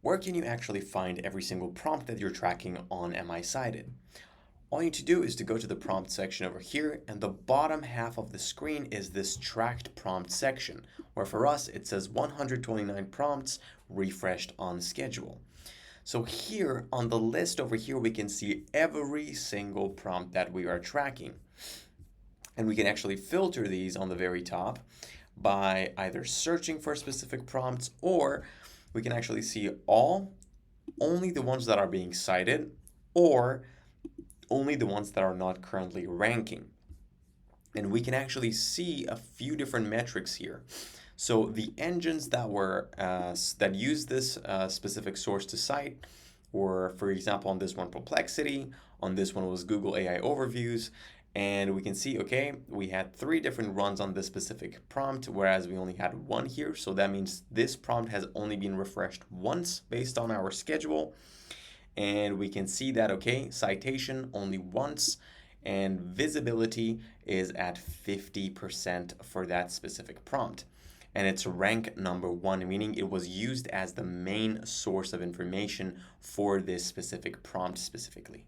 where can you actually find every single prompt that you're tracking on AmICited? All you need to do is to go to the prompt section over here, and the bottom half of the screen is this tracked prompt section, where for us it says 129 prompts refreshed on schedule. So here on the list over here, we can see every single prompt that we are tracking. And we can actually filter these on the very top by either searching for specific prompts, or we can actually see all, only the ones that are being cited, or only the ones that are not currently ranking. And we can actually see a few different metrics here. So the engines that were that use this specific source to cite were, for example, on this one Perplexity, on this one was Google AI Overviews, and we can see, okay, we had 3 different runs on this specific prompt, whereas we only had 1 here. So that means this prompt has only been refreshed once based on our schedule. And we can see that, okay, citation only once, and visibility is at 50% for that specific prompt. And it's rank number 1, meaning it was used as the main source of information for this specific prompt specifically.